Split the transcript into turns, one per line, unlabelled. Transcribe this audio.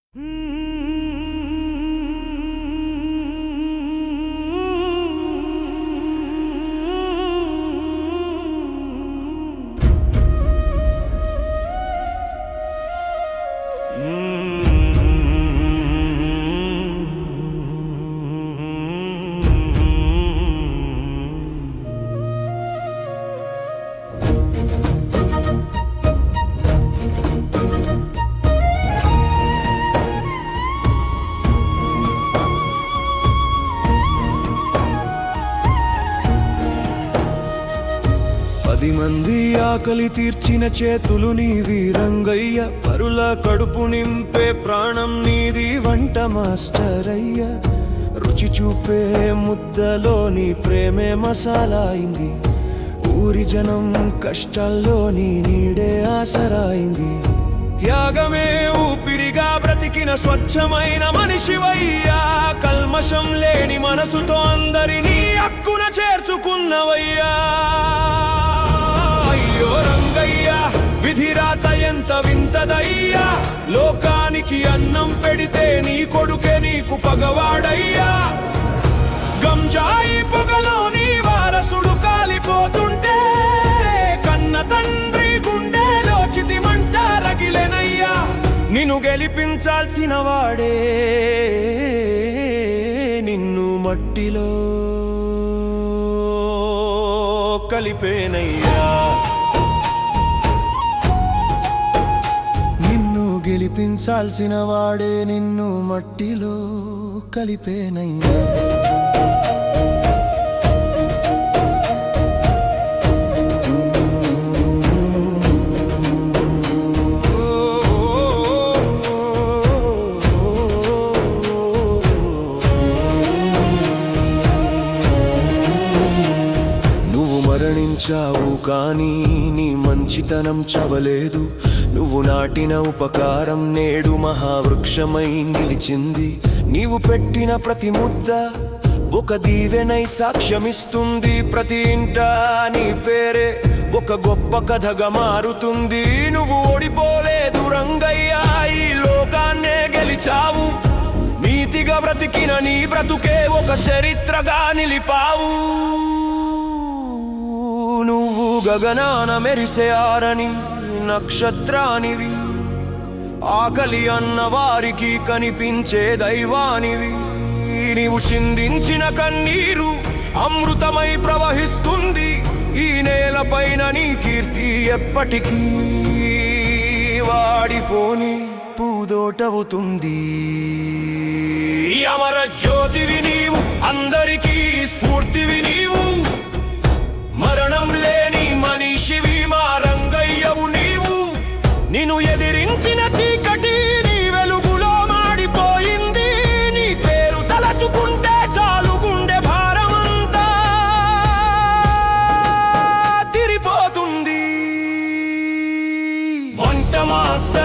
పది మంది ఆకలి తీర్చిన చేతులు నీవి రంగయ్య, పరుల కడుపు నింపే ప్రాణం నీది వంట మాస్టర్ అయ్య. రుచి చూపే ముద్దలోని ప్రేమే మసాలా అయింది, ఊరి జనం కష్టాల్లోని నీడే ఆసరాయింది. త్యాగమే ఊపిరిగా బ్రతికిన స్వచ్ఛమైన మనిషివయ్యా, కల్మషం లేని మనసుతో అందరినీ హక్కున చేర్చుకున్నవయ్యా. అయ్యో రంగయ్య, విధిరాత ఎంత వింతదయ్యా, లోకానికి అన్నం పెడితే నీ కొడుకే నీకు పగవాడయ్యా. గంజాయి పొగలో నీ వారసుడు కాలిపోతుంటే కన్న తండ్రి గుండెలో చితిమంట రగిలెనయ్యా. నిన్ను గెలిపించాల్సిన వాడే నిన్ను మట్టిలో కలిపేనయ్యా. నిన్ను గెలిపించాల్సిన వాడే నిన్ను మట్టిలో కలిపేనయ్యా. మరణించావు కానీ నీ మంచితనం చవలేదు, నువ్వు నాటిన ఉపకారం నేడు మహావృక్షమై నిలిచింది. నీవు పెట్టిన ప్రతి ముద్ద ఒక దీవెనై సాక్ష్యమిస్తుంది, ప్రతి ఇంట నీ పేరే ఒక గొప్ప కథగా మారుతుంది. నువ్వు ఓడిపోలేదు రంగయ్య, ఈ లోకాన్నే గెలిచావు, నీతిగా బ్రతికిన నీ బ్రతుకే ఒక చరిత్రగా నిలిపావు. నువ్వు గగనాన మెరిసే ఆరని నక్షత్రానివి, ఆకలి అన్న వారికి కనిపించే దైవానివి. నీవు చిందించిన కన్నీరు అమృతమై ప్రవహిస్తుంది, ఈ నేలపైన నీ కీర్తి ఎప్పటికీ వాడిపోని పూదోటవుతుంది. అమర జ్యోతివి నీవు, అందరికీ స్ఫూర్తివి నీవు, మరణం లేని మనిషివి మా రంగయ్యవు నీవు. నిన్ను ఎదిరించిన చీకటి నీ వెలుగులో మాడిపోయింది, నీ పేరు తలచుకుంటే చాలు గుండె భారమంతా తిరిపోతుంది. వంట మాస్టర్